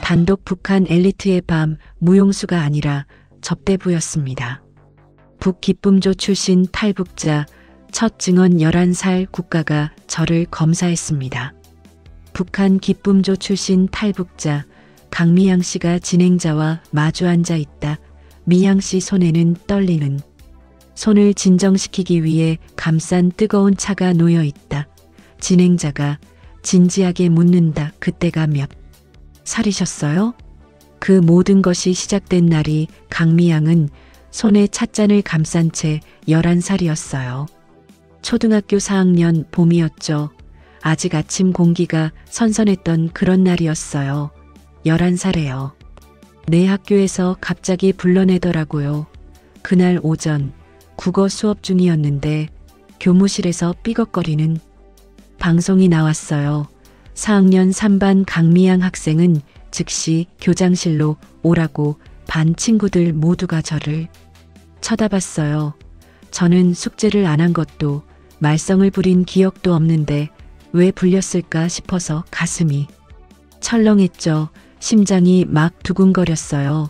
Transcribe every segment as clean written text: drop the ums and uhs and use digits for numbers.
단독 북한 엘리트의 밤 무용수가 아니라 접대부였습니다. 북기쁨조 출신 탈북자 첫 증언 11살 국가가 저를 검사했습니다. 북한 기쁨조 출신 탈북자 강미양 씨가 진행자와 마주 앉아 있다. 미양 씨 손에는 떨리는 손을 진정시키기 위해 감싼 뜨거운 차가 놓여 있다. 진행자가 진지하게 묻는다. 그때가 몇 살이셨어요? 그 모든 것이 시작된 날이 강미양은 손에 찻잔을 감싼 채 11살이었어요. 초등학교 4학년 봄이었죠. 아직 아침 공기가 선선했던 그런 날이었어요. 11살에요. 내 학교에서 갑자기 불러내더라고요. 그날 오전 국어 수업 중이었는데 교무실에서 삐걱거리는 방송이 나왔어요. 4학년 3반 강미양 학생은 즉시 교장실로 오라고 반 친구들 모두가 저를 쳐다봤어요. 저는 숙제를 안 한 것도 말썽을 부린 기억도 없는데 왜 불렸을까 싶어서 가슴이 철렁했죠. 심장이 막 두근거렸어요.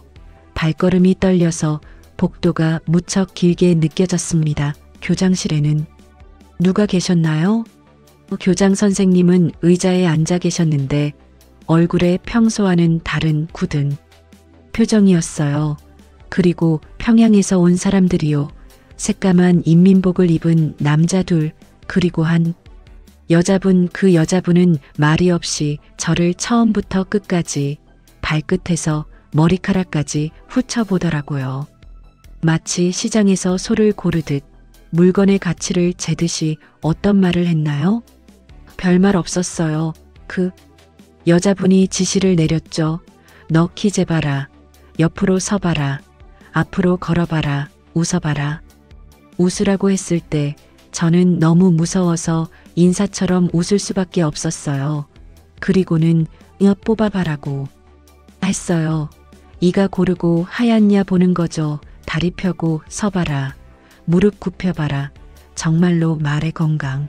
발걸음이 떨려서 복도가 무척 길게 느껴졌습니다. 교장실에는 누가 계셨나요? 교장 선생님은 의자에 앉아 계셨는데 얼굴에 평소와는 다른 굳은 표정이었어요. 그리고 평양에서 온 사람들이요. 새까만 인민복을 입은 남자 둘, 그리고 한 여자분. 그 여자분은 말이 없이 저를 처음부터 끝까지 발끝에서 머리카락까지 훑어보더라고요. 마치 시장에서 소를 고르듯 물건의 가치를 재듯이. 어떤 말을 했나요? 별말 없었어요. 그 여자분이 지시를 내렸죠. 너 키 재봐라. 옆으로 서봐라. 앞으로 걸어봐라. 웃어봐라. 웃으라고 했을 때 저는 너무 무서워서 인사처럼 웃을 수밖에 없었어요. 그리고는 뽑아봐라고 했어요. 이가 고르고 하얗냐 보는 거죠. 다리 펴고 서봐라. 무릎 굽혀봐라. 정말로 말의 건강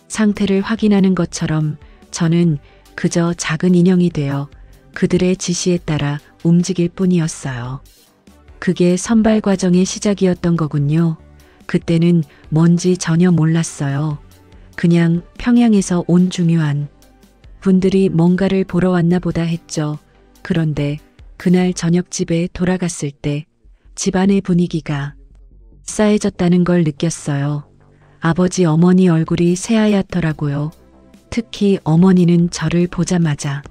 상태를 확인하는 것처럼 저는 그저 작은 인형이 되어 그들의 지시에 따라 움직일 뿐이었어요. 그게 선발 과정의 시작이었던 거군요. 그때는 뭔지 전혀 몰랐어요. 그냥 평양에서 온 중요한 분들이 뭔가를 보러 왔나 보다 했죠. 그런데 그날 저녁 집에 돌아갔을 때 집안의 분위기가 싸해졌다는 걸 느꼈어요. 아버지 어머니 얼굴이 새하얗더라고요. 특히 어머니는 저를 보자마자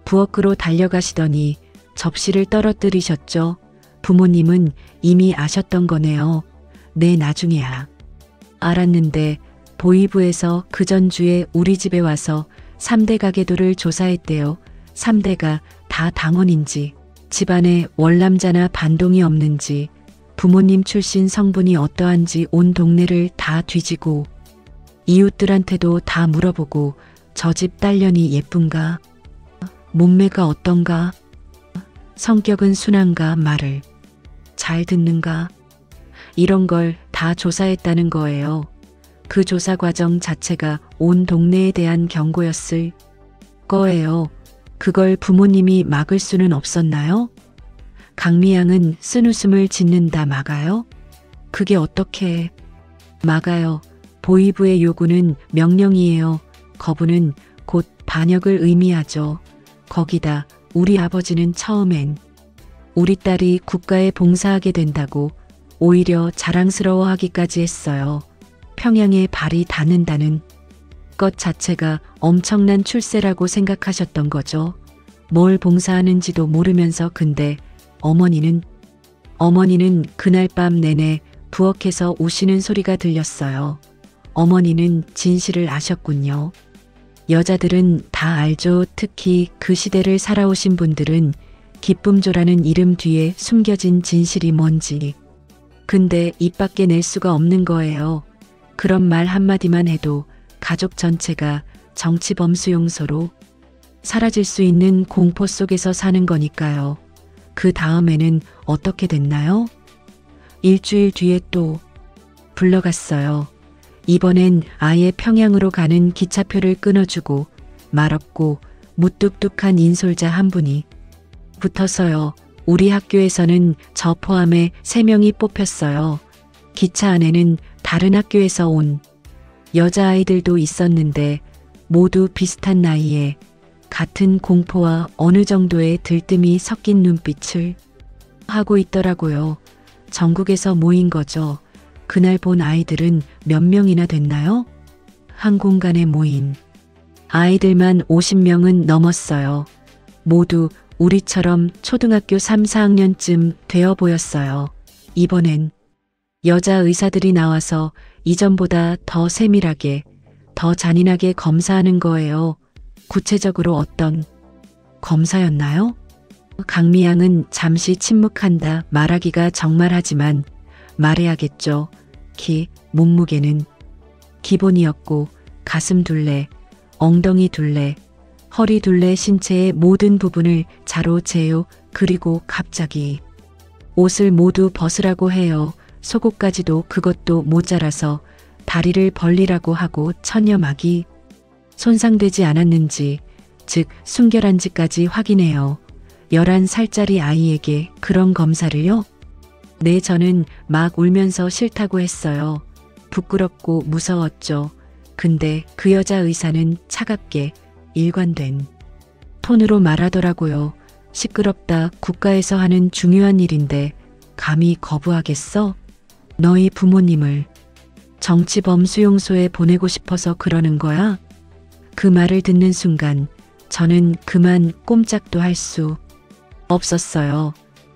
부엌으로 달려가시더니 접시를 떨어뜨리셨죠. 부모님은 이미 아셨던 거네요. 네, 나중에야 알았는데 보이부에서 그 전주에 우리 집에 와서 3대 가계도를 조사했대요. 3대가 다 당원인지, 집안에 월남자나 반동이 없는지, 부모님 출신 성분이 어떠한지 온 동네를 다 뒤지고 이웃들한테도 다 물어보고 저 집 딸년이 예쁜가? 몸매가 어떤가? 성격은 순한가? 말을 잘 듣는가? 이런 걸 다 조사했다는 거예요. 그 조사 과정 자체가 온 동네에 대한 경고였을 거예요. 그걸 부모님이 막을 수는 없었나요? 강미양은 쓴웃음을 짓는다. 막아요? 그게 어떻게 막아요? 보이부의 요구는 명령이에요. 거부는 곧 반역을 의미하죠. 거기다 우리 아버지는 처음엔 우리 딸이 국가에 봉사하게 된다고 오히려 자랑스러워하기까지 했어요. 평양에 발이 닿는다는 것 자체가 엄청난 출세라고 생각하셨던 거죠. 뭘 봉사하는지도 모르면서. 근데 어머니는 그날 밤 내내 부엌에서 우시는 소리가 들렸어요. 어머니는 진실을 아셨군요. 여자들은 다 알죠. 특히 그 시대를 살아오신 분들은 기쁨조라는 이름 뒤에 숨겨진 진실이 뭔지. 근데 입 밖에 낼 수가 없는 거예요. 그런 말 한마디만 해도 가족 전체가 정치범수 용소로 사라질 수 있는 공포 속에서 사는 거니까요. 그 다음에는 어떻게 됐나요? 일주일 뒤에 또 불러갔어요. 이번엔 아예 평양으로 가는 기차표를 끊어주고 말없고 무뚝뚝한 인솔자 한 분이 붙어서요. 우리 학교에서는 저 포함해 3명이 뽑혔어요. 기차 안에는 다른 학교에서 온 여자아이들도 있었는데 모두 비슷한 나이에 같은 공포와 어느 정도의 들뜸이 섞인 눈빛을 하고 있더라고요. 전국에서 모인 거죠. 그날 본 아이들은 몇 명이나 됐나요? 한 공간에 모인 아이들만 50명은 넘었어요. 모두 우리처럼 초등학교 3, 4학년쯤 되어 보였어요. 이번엔 여자 의사들이 나와서 이전보다 더 세밀하게, 더 잔인하게 검사하는 거예요. 구체적으로 어떤 검사였나요? 강미양은 잠시 침묵한다. 말하기가 정말 하지만 말해야겠죠. 키, 몸무게는 기본이었고 가슴 둘레, 엉덩이 둘레, 허리 둘레 신체의 모든 부분을 자로 재요. 그리고 갑자기 옷을 모두 벗으라고 해요. 속옷까지도 그것도 모자라서 다리를 벌리라고 하고 천여막이 손상되지 않았는지, 즉 순결한지까지 확인해요. 11살짜리 아이에게 그런 검사를요? 네, 저는 막 울면서 싫다고 했어요. 부끄럽고 무서웠죠. 근데 그 여자 의사는 차갑게 일관된 톤으로 말하더라고요. 시끄럽다. 국가에서 하는 중요한 일인데 감히 거부하겠어? 너희 부모님을 정치범 수용소에 보내고 싶어서 그러는 거야? 그 말을 듣는 순간 저는 그만 꼼짝도 할 수 없었어요.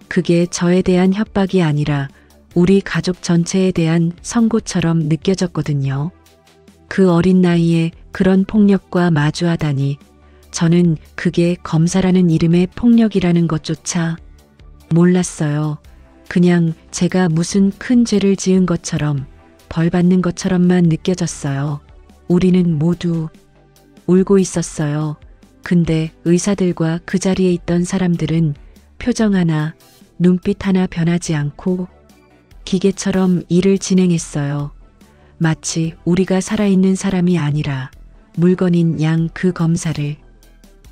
그게 저에 대한 협박이 아니라 우리 가족 전체에 대한 선고처럼 느껴졌거든요. 그 어린 나이에 그런 폭력과 마주하다니 저는 그게 검사라는 이름의 폭력이라는 것조차 몰랐어요. 그냥 제가 무슨 큰 죄를 지은 것처럼 벌 받는 것처럼만 느껴졌어요. 우리는 모두 울고 있었어요. 근데 의사들과 그 자리에 있던 사람들은 표정 하나, 눈빛 하나 변하지 않고 기계처럼 일을 진행했어요. 마치 우리가 살아있는 사람이 아니라 물건인 양. 그 검사를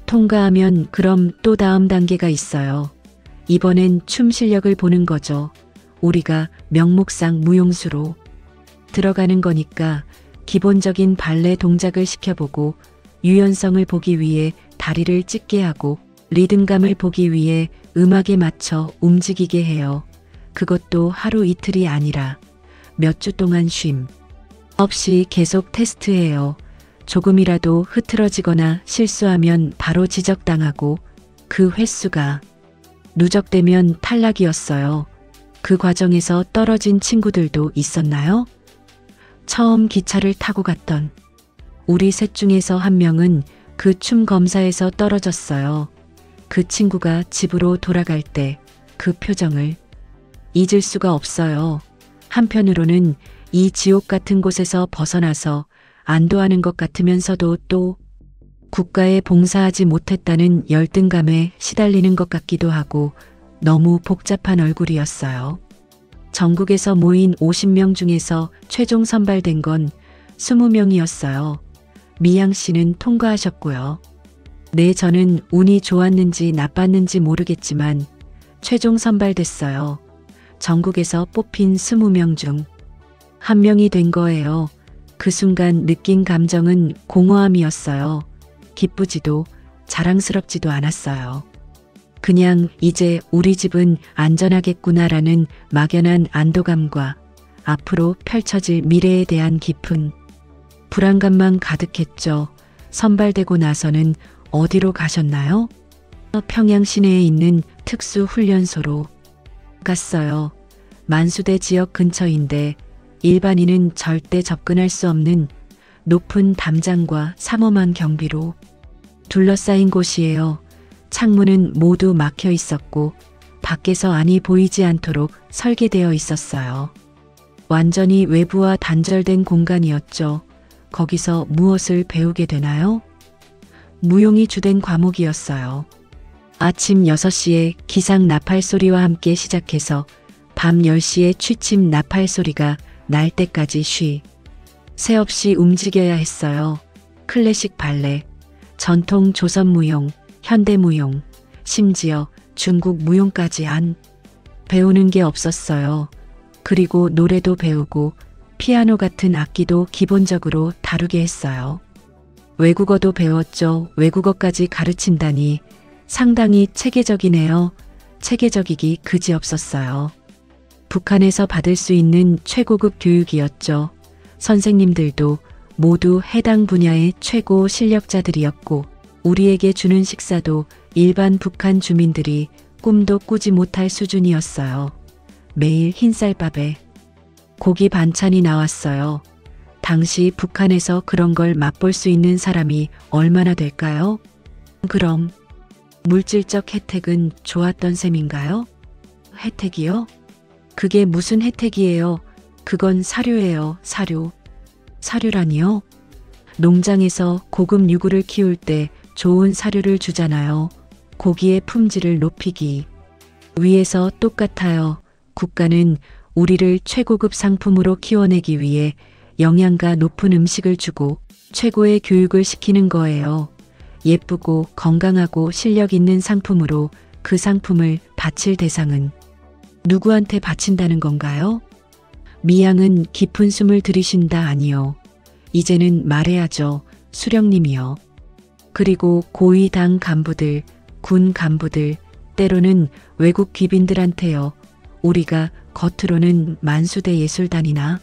통과하면 그럼 또 다음 단계가 있어요. 이번엔 춤 실력을 보는 거죠. 우리가 명목상 무용수로 들어가는 거니까 기본적인 발레 동작을 시켜보고 유연성을 보기 위해 다리를 찢게 하고 리듬감을 보기 위해 음악에 맞춰 움직이게 해요. 그것도 하루 이틀이 아니라 몇 주 동안 쉼 없이 계속 테스트해요. 조금이라도 흐트러지거나 실수하면 바로 지적당하고 그 횟수가 누적되면 탈락이었어요. 그 과정에서 떨어진 친구들도 있었나요? 처음 기차를 타고 갔던 우리 셋 중에서 한 명은 그 춤 검사에서 떨어졌어요. 그 친구가 집으로 돌아갈 때 그 표정을 잊을 수가 없어요. 한편으로는 이 지옥 같은 곳에서 벗어나서 안도하는 것 같으면서도 또 국가에 봉사하지 못했다는 열등감에 시달리는 것 같기도 하고 너무 복잡한 얼굴이었어요. 전국에서 모인 50명 중에서 최종 선발된 건 20명이었어요. 미양 씨는 통과하셨고요. 네, 저는 운이 좋았는지 나빴는지 모르겠지만 최종 선발됐어요. 전국에서 뽑힌 20명 중 한 명이 된 거예요. 그 순간 느낀 감정은 공허함이었어요. 기쁘지도 자랑스럽지도 않았어요. 그냥 이제 우리 집은 안전하겠구나라는 막연한 안도감과 앞으로 펼쳐질 미래에 대한 깊은 불안감만 가득했죠. 선발되고 나서는 어디로 가셨나요? 평양 시내에 있는 특수훈련소로 갔어요. 만수대 지역 근처인데 일반인은 절대 접근할 수 없는 높은 담장과 삼엄한 경비로 둘러싸인 곳이에요. 창문은 모두 막혀 있었고 밖에서 안이 보이지 않도록 설계되어 있었어요. 완전히 외부와 단절된 공간이었죠. 거기서 무엇을 배우게 되나요? 무용이 주된 과목이었어요. 아침 6시에 기상 나팔 소리와 함께 시작해서 밤 10시에 취침 나팔 소리가 날 때까지 새 없이 움직여야 했어요. 클래식 발레, 전통 조선 무용, 현대 무용, 심지어 중국 무용까지 안 배우는 게 없었어요. 그리고 노래도 배우고 피아노 같은 악기도 기본적으로 다루게 했어요. 외국어도 배웠죠. 외국어까지 가르친다니 상당히 체계적이네요. 체계적이기 그지없었어요. 북한에서 받을 수 있는 최고급 교육이었죠. 선생님들도 모두 해당 분야의 최고 실력자들이었고 우리에게 주는 식사도 일반 북한 주민들이 꿈도 꾸지 못할 수준이었어요. 매일 흰쌀밥에 고기 반찬이 나왔어요. 당시 북한에서 그런 걸 맛볼 수 있는 사람이 얼마나 될까요? 그럼 물질적 혜택은 좋았던 셈인가요? 혜택이요? 그게 무슨 혜택이에요? 그건 사료예요, 사료. 사료라니요? 농장에서 고급 유구를 키울 때 좋은 사료를 주잖아요. 고기의 품질을 높이기 위해서 똑같아요. 국가는 우리를 최고급 상품으로 키워내기 위해 영양가 높은 음식을 주고 최고의 교육을 시키는 거예요. 예쁘고 건강하고 실력 있는 상품으로 그 상품을 바칠 대상은 누구한테 바친다는 건가요? 미양은 깊은 숨을 들이쉰다 아니요. 이제는 말해야죠. 수령님이요. 그리고 고위 당 간부들, 군 간부들, 때로는 외국 귀빈들한테요. 우리가 겉으로는 만수대 예술단이나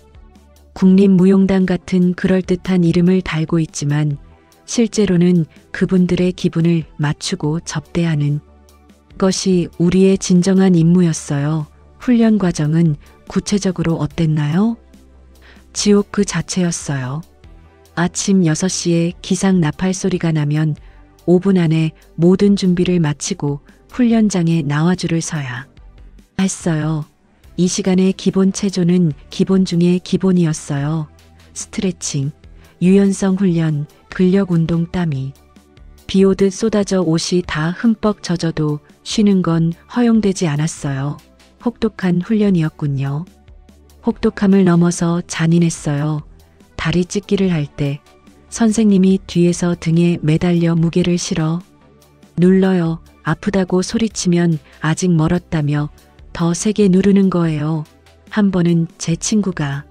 국립무용단 같은 그럴듯한 이름을 달고 있지만 실제로는 그분들의 기분을 맞추고 접대하는 것이 우리의 진정한 임무였어요. 훈련 과정은 구체적으로 어땠나요? 지옥 그 자체였어요. 아침 6시에 기상 나팔 소리가 나면 5분 안에 모든 준비를 마치고 훈련장에 나와 줄을 서야 했어요. 이 시간의 기본 체조는 기본 중의 기본이었어요. 스트레칭, 유연성 훈련, 근력 운동 땀이 비 오듯 쏟아져 옷이 다 흠뻑 젖어도 쉬는 건 허용되지 않았어요. 혹독한 훈련이었군요. 혹독함을 넘어서 잔인했어요. 다리 찢기를 할 때 선생님이 뒤에서 등에 매달려 무게를 실어 눌러요. 아프다고 소리치면 아직 멀었다며 더 세게 누르는 거예요. 한 번은 제 친구가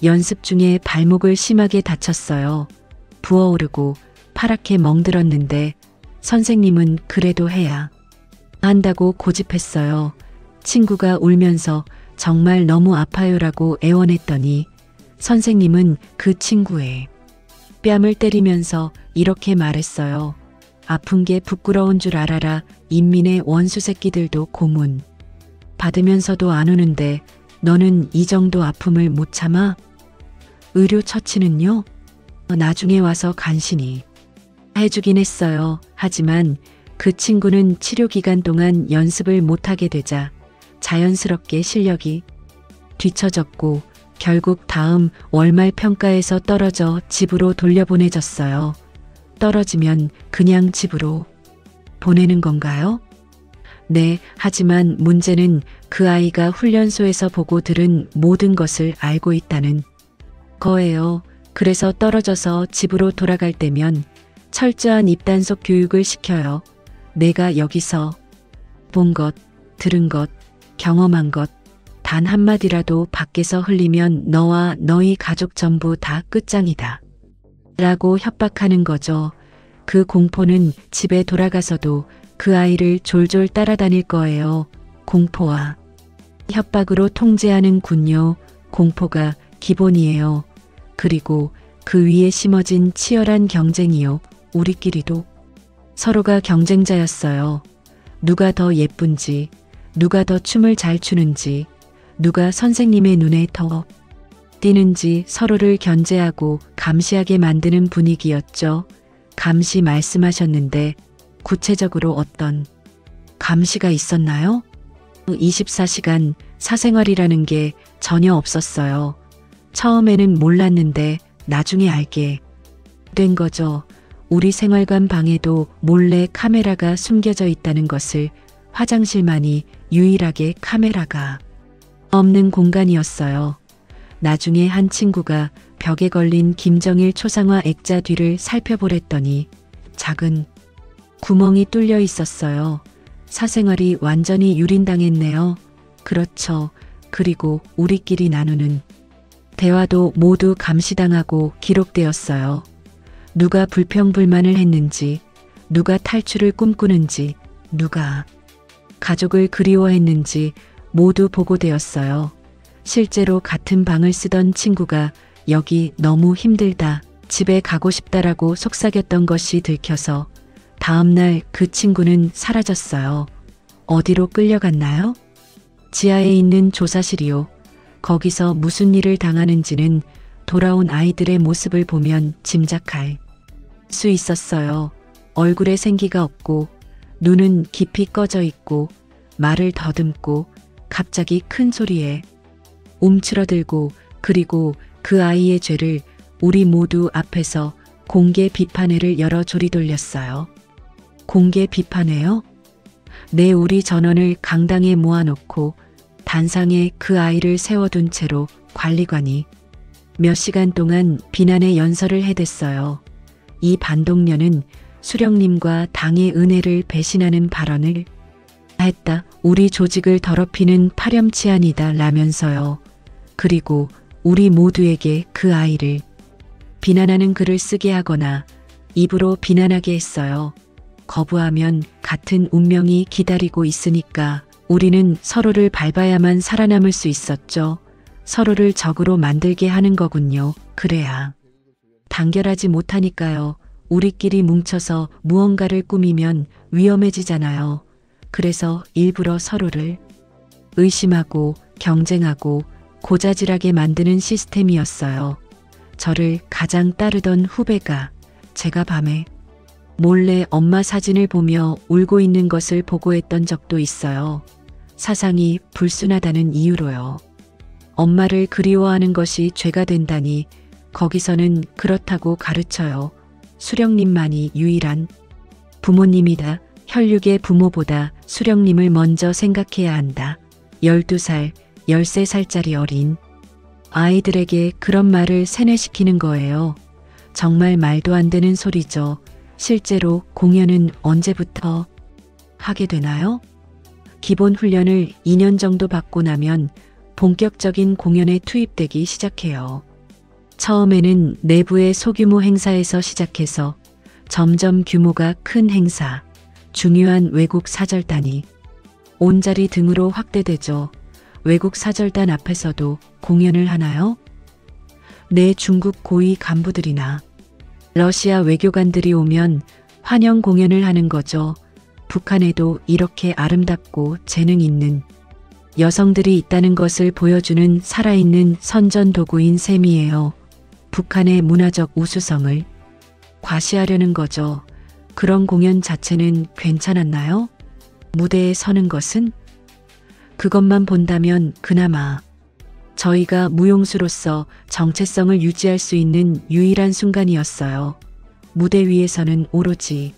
연습 중에 발목을 심하게 다쳤어요. 부어오르고 파랗게 멍들었는데 선생님은 그래도 해야 한다고 고집했어요. 친구가 울면서 정말 너무 아파요라고 애원했더니 선생님은 그 친구의 뺨을 때리면서 이렇게 말했어요. 아픈 게 부끄러운 줄 알아라. 인민의 원수 새끼들도 고문 받으면서도 안 우는데 너는 이 정도 아픔을 못 참아? 의료 처치는요? 나중에 와서 간신히 해주긴 했어요. 하지만 그 친구는 치료 기간 동안 연습을 못하게 되자 자연스럽게 실력이 뒤처졌고 결국 다음 월말 평가에서 떨어져 집으로 돌려보내졌어요. 떨어지면 그냥 집으로 보내는 건가요? 네, 하지만 문제는 그 아이가 훈련소에서 보고 들은 모든 것을 알고 있다는 거예요. 그래서 떨어져서 집으로 돌아갈 때면 철저한 입단속 교육을 시켜요. 내가 여기서 본 것, 들은 것, 경험한 것, 단 한마디라도 밖에서 흘리면 너와 너희 가족 전부 다 끝장이다. 라고 협박하는 거죠. 그 공포는 집에 돌아가서도 그 아이를 졸졸 따라다닐 거예요. 공포와 협박으로 통제하는 군요. 공포가 기본이에요. 그리고 그 위에 심어진 치열한 경쟁이요. 우리끼리도 서로가 경쟁자였어요. 누가 더 예쁜지, 누가 더 춤을 잘 추는지, 누가 선생님의 눈에 더 띄는지 서로를 견제하고 감시하게 만드는 분위기였죠. 감시 말씀하셨는데 구체적으로 어떤 감시가 있었나요? 24시간 사생활이라는 게 전혀 없었어요. 처음에는 몰랐는데 나중에 알게 된 거죠. 우리 생활관 방에도 몰래 카메라가 숨겨져 있다는 것을. 화장실만이 유일하게 카메라가 없는 공간이었어요. 나중에 한 친구가 벽에 걸린 김정일 초상화 액자 뒤를 살펴보랬더니 작은 구멍이 뚫려 있었어요. 사생활이 완전히 유린당했네요. 그렇죠. 그리고 우리끼리 나누는 대화도 모두 감시당하고 기록되었어요. 누가 불평불만을 했는지, 누가 탈출을 꿈꾸는지, 누가 가족을 그리워했는지 모두 보고되었어요. 실제로 같은 방을 쓰던 친구가 여기 너무 힘들다, 집에 가고 싶다라고 속삭였던 것이 들켜서 다음날 그 친구는 사라졌어요. 어디로 끌려갔나요? 지하에 있는 조사실이요. 거기서 무슨 일을 당하는지는 돌아온 아이들의 모습을 보면 짐작할 수 있었어요. 얼굴에 생기가 없고 눈은 깊이 꺼져 있고 말을 더듬고 갑자기 큰 소리에 움츠러들고 그리고 그 아이의 죄를 우리 모두 앞에서 공개 비판회를 열어 조리돌렸어요. 공개 비판회요? 네, 우리 전원을 강당에 모아놓고 단상에 그 아이를 세워둔 채로 관리관이 몇 시간 동안 비난의 연설을 해댔어요. 이 반동녀는 수령님과 당의 은혜를 배신하는 발언을 했다. 우리 조직을 더럽히는 파렴치한이다 라면서요. 그리고 우리 모두에게 그 아이를 비난하는 글을 쓰게 하거나 입으로 비난하게 했어요. 거부하면 같은 운명이 기다리고 있으니까 우리는 서로를 밟아야만 살아남을 수 있었죠. 서로를 적으로 만들게 하는 거군요. 그래야 단결하지 못하니까요. 우리끼리 뭉쳐서 무언가를 꾸미면 위험해지잖아요. 그래서 일부러 서로를 의심하고 경쟁하고 고자질하게 만드는 시스템이었어요. 저를 가장 따르던 후배가 제가 밤에 몰래 엄마 사진을 보며 울고 있는 것을 보고했던 적도 있어요. 사상이 불순하다는 이유로요. 엄마를 그리워하는 것이 죄가 된다니 거기서는 그렇다고 가르쳐요. 수령님만이 유일한 부모님이다. 혈육의 부모보다 수령님을 먼저 생각해야 한다. 12살, 13살짜리 어린 아이들에게 그런 말을 세뇌시키는 거예요. 정말 말도 안 되는 소리죠. 실제로 공연은 언제부터 하게 되나요? 기본 훈련을 2년 정도 받고 나면 본격적인 공연에 투입되기 시작해요. 처음에는 내부의 소규모 행사에서 시작해서 점점 규모가 큰 행사, 중요한 외국 사절단이 온자리 등으로 확대되죠. 외국 사절단 앞에서도 공연을 하나요? 네, 중국 고위 간부들이나 러시아 외교관들이 오면 환영 공연을 하는 거죠. 북한에도 이렇게 아름답고 재능 있는 여성들이 있다는 것을 보여주는 살아있는 선전도구인 셈이에요. 북한의 문화적 우수성을 과시하려는 거죠. 그런 공연 자체는 괜찮았나요? 무대에 서는 것은? 그것만 본다면 그나마 저희가 무용수로서 정체성을 유지할 수 있는 유일한 순간이었어요. 무대 위에서는 오로지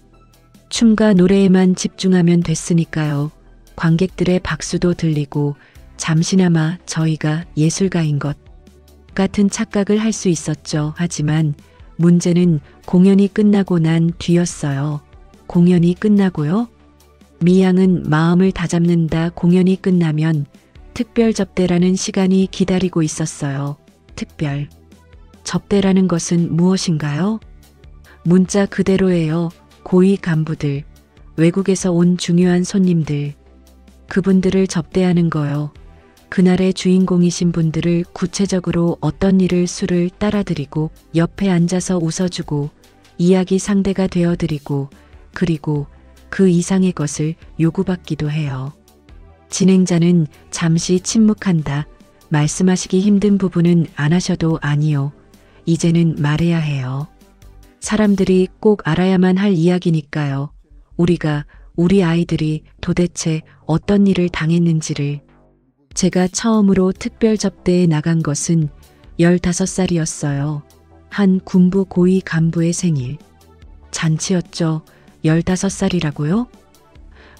춤과 노래에만 집중하면 됐으니까요. 관객들의 박수도 들리고 잠시나마 저희가 예술가인 것 같은 착각을 할 수 있었죠. 하지만 문제는 공연이 끝나고 난 뒤였어요. 공연이 끝나고요? 미양은 마음을 다잡는다. 공연이 끝나면 특별 접대라는 시간이 기다리고 있었어요. 특별 접대라는 것은 무엇인가요? 문자 그대로예요. 고위 간부들, 외국에서 온 중요한 손님들, 그분들을 접대하는 거요. 그날의 주인공이신 분들을 구체적으로 어떤 일을 술을 따라드리고 옆에 앉아서 웃어주고 이야기 상대가 되어드리고 그리고 그 이상의 것을 요구받기도 해요. 진행자는 잠시 침묵한다. 말씀하시기 힘든 부분은 안 하셔도 아니요. 이제는 말해야 해요. 사람들이 꼭 알아야만 할 이야기니까요. 우리 아이들이 도대체 어떤 일을 당했는지를. 제가 처음으로 특별 접대에 나간 것은 15살이었어요. 한 군부 고위 간부의 생일 잔치였죠. 15살이라고요?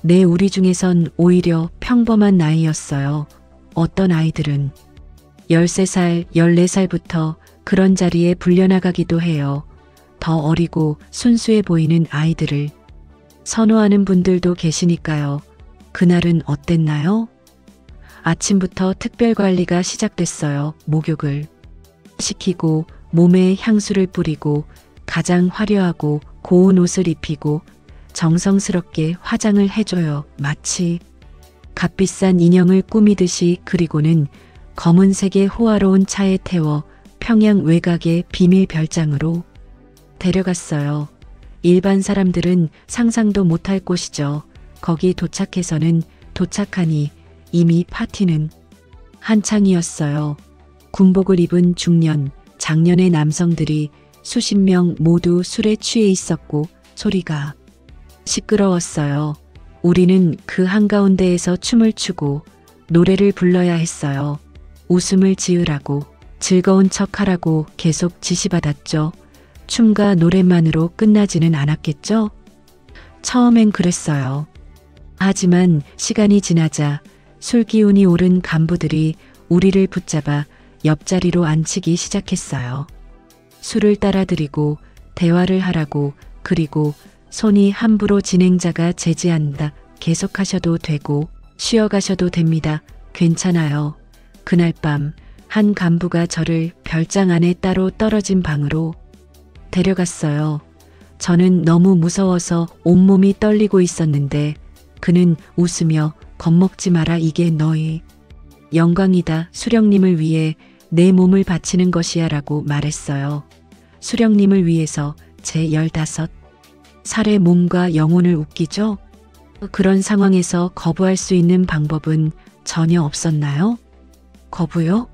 네, 우리 중에선 오히려 평범한 나이였어요. 어떤 아이들은 13살, 14살부터 그런 자리에 불려나가기도 해요. 더 어리고 순수해 보이는 아이들을 선호하는 분들도 계시니까요. 그날은 어땠나요? 아침부터 특별 관리가 시작됐어요. 목욕을 시키고 몸에 향수를 뿌리고 가장 화려하고 고운 옷을 입히고 정성스럽게 화장을 해줘요. 마치 값비싼 인형을 꾸미듯이. 그리고는 검은색의 호화로운 차에 태워 평양 외곽의 비밀 별장으로 데려갔어요. 일반 사람들은 상상도 못할 곳이죠. 거기 도착하니 이미 파티는 한창이었어요. 군복을 입은 중년, 장년의 남성들이 수십 명 모두 술에 취해 있었고 소리가 시끄러웠어요. 우리는 그 한가운데에서 춤을 추고 노래를 불러야 했어요. 웃음을 지으라고, 즐거운 척하라고 계속 지시받았죠. 춤과 노래만으로 끝나지는 않았겠죠? 처음엔 그랬어요. 하지만 시간이 지나자 술 기운이 오른 간부들이 우리를 붙잡아 옆자리로 앉히기 시작했어요. 술을 따라드리고 대화를 하라고. 그리고 손이 함부로 진행자가 제지한다. 계속하셔도 되고 쉬어가셔도 됩니다. 괜찮아요. 그날 밤 한 간부가 저를 별장 안에 따로 떨어진 방으로 데려갔어요. 저는 너무 무서워서 온몸이 떨리고 있었는데 그는 웃으며 겁먹지 마라. 이게 너의 영광이다. 수령님을 위해 내 몸을 바치는 것이야 라고 말했어요. 수령님을 위해서 제 15살의 몸과 영혼을 웃기죠? 그런 상황에서 거부할 수 있는 방법은 전혀 없었나요? 거부요?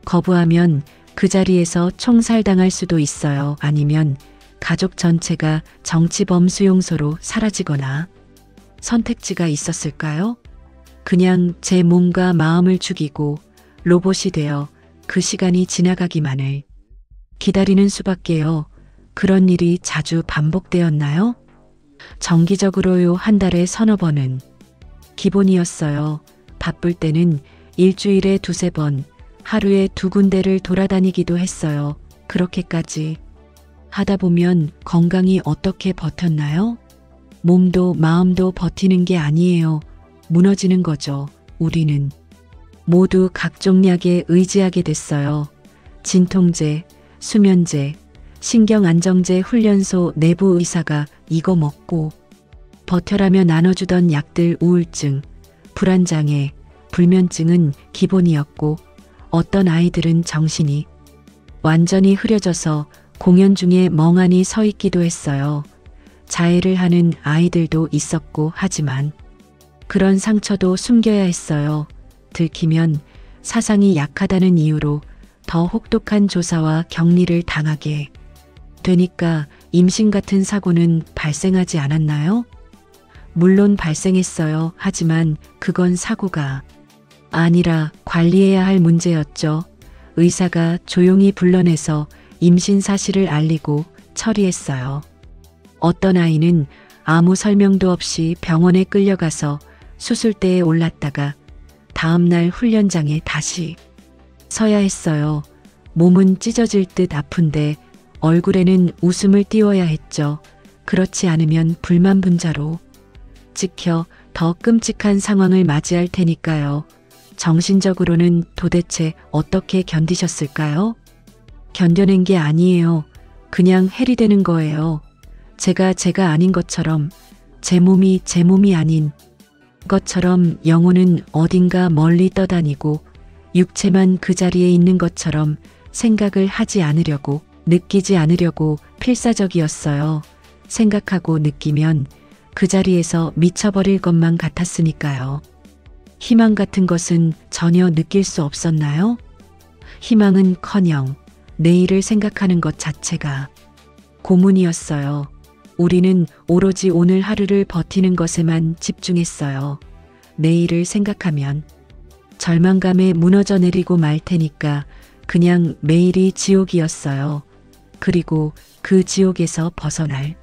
거부하면 그 자리에서 총살당할 수도 있어요. 아니면 가족 전체가 정치범 수용소로 사라지거나. 선택지가 있었을까요? 그냥 제 몸과 마음을 죽이고 로봇이 되어 그 시간이 지나가기만을 기다리는 수밖에요. 그런 일이 자주 반복되었나요? 정기적으로요. 한 달에 서너 번은 기본이었어요. 바쁠 때는 일주일에 두세 번, 하루에 2군데를 돌아다니기도 했어요. 그렇게까지 하다 보면 건강이 어떻게 버텼나요? 몸도 마음도 버티는 게 아니에요. 무너지는 거죠. 우리는 모두 각종 약에 의지하게 됐어요. 진통제, 수면제, 신경안정제 훈련소 내부 의사가 이거 먹고 버텨라며 나눠주던 약들. 우울증, 불안장애, 불면증은 기본이었고 어떤 아이들은 정신이 완전히 흐려져서 공연 중에 멍하니 서 있기도 했어요. 자해를 하는 아이들도 있었고. 하지만 그런 상처도 숨겨야 했어요. 들키면 사상이 약하다는 이유로 더 혹독한 조사와 격리를 당하게 되니까. 임신 같은 사고는 발생하지 않았나요? 물론 발생했어요. 하지만 그건 사고가 아니라 관리해야 할 문제였죠. 의사가 조용히 불러내서 임신 사실을 알리고 처리했어요. 어떤 아이는 아무 설명도 없이 병원에 끌려가서 수술대에 올랐다가 다음날 훈련장에 다시 서야 했어요. 몸은 찢어질 듯 아픈데 얼굴에는 웃음을 띄워야 했죠. 그렇지 않으면 불만 분자로 찍혀 더 끔찍한 상황을 맞이할 테니까요. 정신적으로는 도대체 어떻게 견디셨을까요? 견뎌낸 게 아니에요. 그냥 해리되는 거예요. 제가 아닌 것처럼, 제 몸이 아닌 것처럼, 영혼은 어딘가 멀리 떠다니고 육체만 그 자리에 있는 것처럼 생각을 하지 않으려고, 느끼지 않으려고 필사적이었어요. 생각하고 느끼면 그 자리에서 미쳐버릴 것만 같았으니까요. 희망 같은 것은 전혀 느낄 수 없었나요? 희망은커녕 내일을 생각하는 것 자체가 고문이었어요. 우리는 오로지 오늘 하루를 버티는 것에만 집중했어요. 내일을 생각하면 절망감에 무너져 내리고 말 테니까 그냥 매일이 지옥이었어요. 그리고 그 지옥에서 벗어날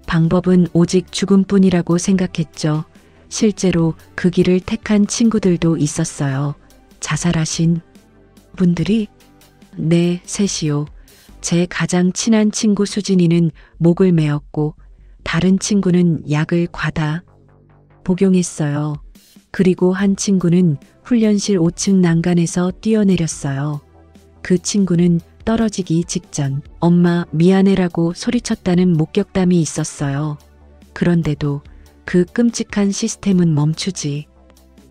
방법은 오직 죽음뿐이라고 생각했죠. 실제로 그 길을 택한 친구들도 있었어요. 자살하신 분들이? 네, 셋이요. 제 가장 친한 친구 수진이는 목을 메었고 다른 친구는 약을 과다 복용했어요. 그리고 한 친구는 훈련실 5층 난간에서 뛰어내렸어요. 그 친구는 떨어지기 직전 엄마 미안해라고 소리쳤다는 목격담이 있었어요. 그런데도 그 끔찍한 시스템은 멈추지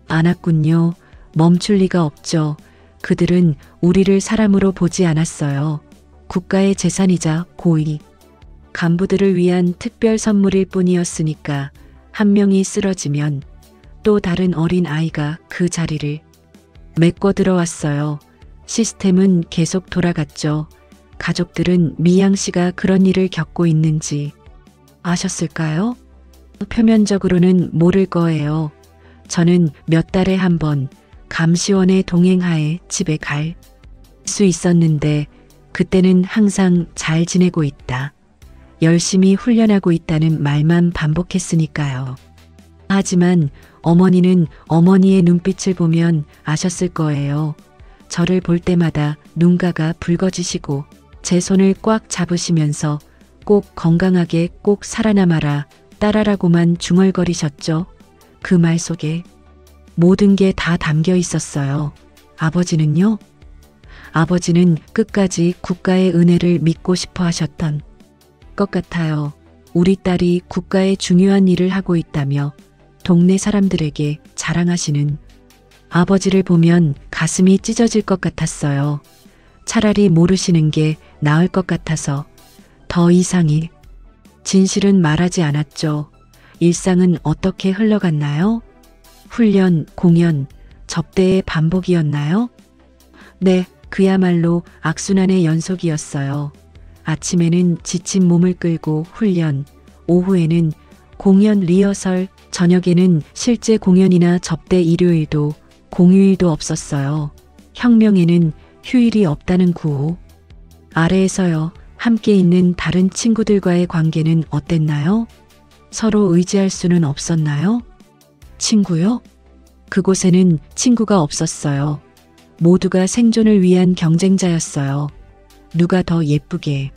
않았군요. 멈출 리가 없죠. 그들은 우리를 사람으로 보지 않았어요. 국가의 재산이자 고위 간부들을 위한 특별 선물일 뿐이었으니까 한 명이 쓰러지면 또 다른 어린 아이가 그 자리를 메꿔 들어왔어요. 시스템은 계속 돌아갔죠. 가족들은 미양 씨가 그런 일을 겪고 있는지 아셨을까요? 표면적으로는 모를 거예요. 저는 몇 달에 한 번 감시원의 동행하에 집에 갈 수 있었는데 그때는 항상 잘 지내고 있다. 열심히 훈련하고 있다는 말만 반복했으니까요. 하지만 어머니는 어머니의 눈빛을 보면 아셨을 거예요. 저를 볼 때마다 눈가가 붉어지시고 제 손을 꽉 잡으시면서 꼭 건강하게 꼭 살아남아라 딸아라고만 중얼거리셨죠. 그 말 속에 모든 게 다 담겨 있었어요. 아버지는요? 아버지는 끝까지 국가의 은혜를 믿고 싶어 하셨던 것 같아요. 우리 딸이 국가의 중요한 일을 하고 있다며 동네 사람들에게 자랑하시는 아버지를 보면 가슴이 찢어질 것 같았어요. 차라리 모르시는 게 나을 것 같아서 더 이상이 진실은 말하지 않았죠. 일상은 어떻게 흘러갔나요? 훈련, 공연, 접대의 반복이었나요? 네, 그야말로 악순환의 연속이었어요. 아침에는 지친 몸을 끌고 훈련, 오후에는 공연 리허설, 저녁에는 실제 공연이나 접대 일요일도 공휴일도 없었어요. 혁명에는 휴일이 없다는 구호. 아래에서요, 함께 있는 다른 친구들과의 관계는 어땠나요? 서로 의지할 수는 없었나요? 친구요? 그곳에는 친구가 없었어요. 모두가 생존을 위한 경쟁자였어요. 누가 더 예쁘게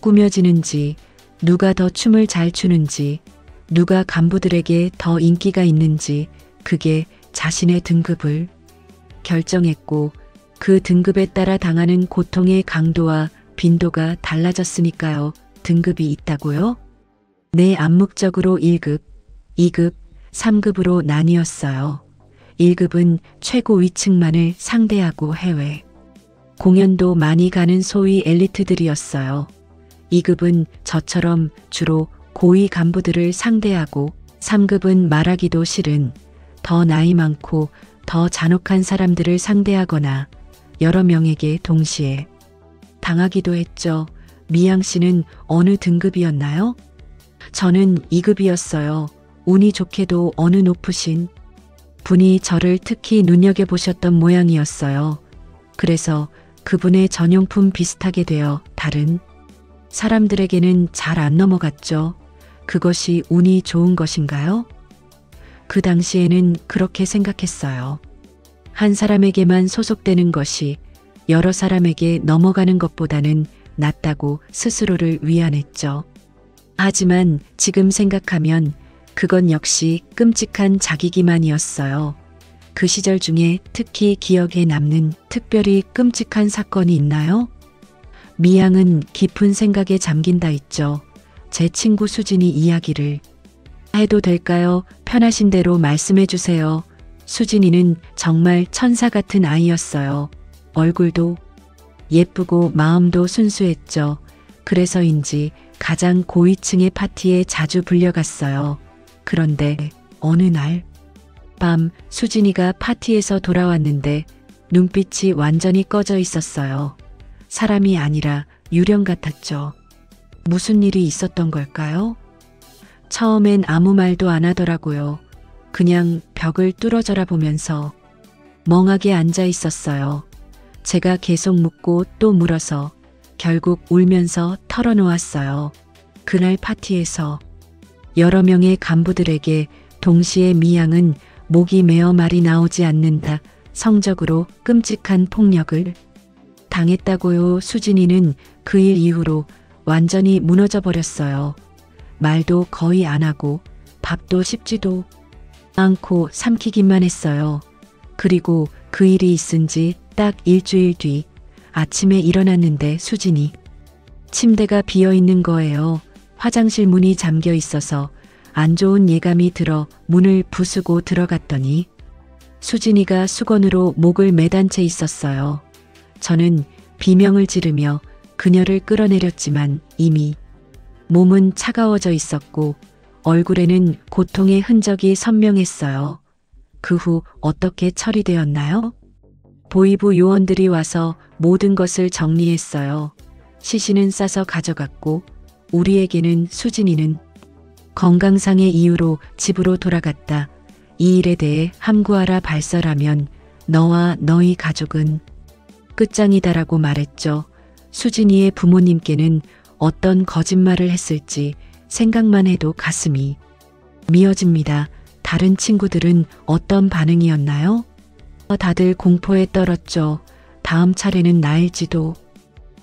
꾸며지는지, 누가 더 춤을 잘 추는지, 누가 간부들에게 더 인기가 있는지 그게 자신의 등급을 결정했고 그 등급에 따라 당하는 고통의 강도와 빈도가 달라졌으니까요. 등급이 있다고요? 네, 암묵적으로 1급, 2급, 3급으로 나뉘었어요. 1급은 최고 위층만을 상대하고 해외 공연도 많이 가는 소위 엘리트들이었어요. 2급은 저처럼 주로 고위 간부들을 상대하고 3급은 말하기도 싫은 더 나이 많고 더 잔혹한 사람들을 상대하거나 여러 명에게 동시에 당하기도 했죠. 미양 씨는 어느 등급이었나요? 저는 2급이었어요. 운이 좋게도 어느 높으신 분이 저를 특히 눈여겨보셨던 모양이었어요. 그래서 그분의 전용품 비슷하게 되어 다른 사람들에게는 잘 안 넘어갔죠. 그것이 운이 좋은 것인가요? 그 당시에는 그렇게 생각했어요. 한 사람에게만 소속되는 것이 여러 사람에게 넘어가는 것보다는 낫다고 스스로를 위안했죠. 하지만 지금 생각하면 그건 역시 끔찍한 자기기만이었어요. 그 시절 중에 특히 기억에 남는 특별히 끔찍한 사건이 있나요? 미양은 깊은 생각에 잠긴다 있죠. 제 친구 수진이 이야기를 해도 될까요? 편하신 대로 말씀해 주세요. 수진이는 정말 천사 같은 아이였어요. 얼굴도 예쁘고 마음도 순수했죠. 그래서인지 가장 고위층의 파티에 자주 불려갔어요. 그런데 어느 날 밤 수진이가 파티에서 돌아왔는데 눈빛이 완전히 꺼져 있었어요. 사람이 아니라 유령 같았죠. 무슨 일이 있었던 걸까요? 처음엔 아무 말도 안 하더라고요. 그냥 벽을 뚫어져라 보면서 멍하게 앉아 있었어요. 제가 계속 묻고 또 물어서 결국 울면서 털어놓았어요. 그날 파티에서 여러 명의 간부들에게 동시에 미양은 목이 메어 말이 나오지 않는다. 성적으로 끔찍한 폭력을 당했다고요. 수진이는 그 일 이후로 완전히 무너져 버렸어요. 말도 거의 안 하고 밥도 씹지도 않고 삼키기만 했어요. 그리고 그 일이 있은 지 딱 일주일 뒤 아침에 일어났는데 수진이 침대가 비어 있는 거예요. 화장실 문이 잠겨 있어서 안 좋은 예감이 들어 문을 부수고 들어갔더니 수진이가 수건으로 목을 매단 채 있었어요. 저는 비명을 지르며 그녀를 끌어내렸지만 이미 몸은 차가워져 있었고 얼굴에는 고통의 흔적이 선명했어요. 그 후 어떻게 처리되었나요? 보이부 요원들이 와서 모든 것을 정리했어요. 시신은 싸서 가져갔고 우리에게는 수진이는 건강상의 이유로 집으로 돌아갔다. 이 일에 대해 함구하라 발설하면 너와 너희 가족은 끝장이다라고 말했죠. 수진이의 부모님께는 어떤 거짓말을 했을지 생각만 해도 가슴이 미어집니다. 다른 친구들은 어떤 반응이었나요? 다들 공포에 떨었죠. 다음 차례는 나일지도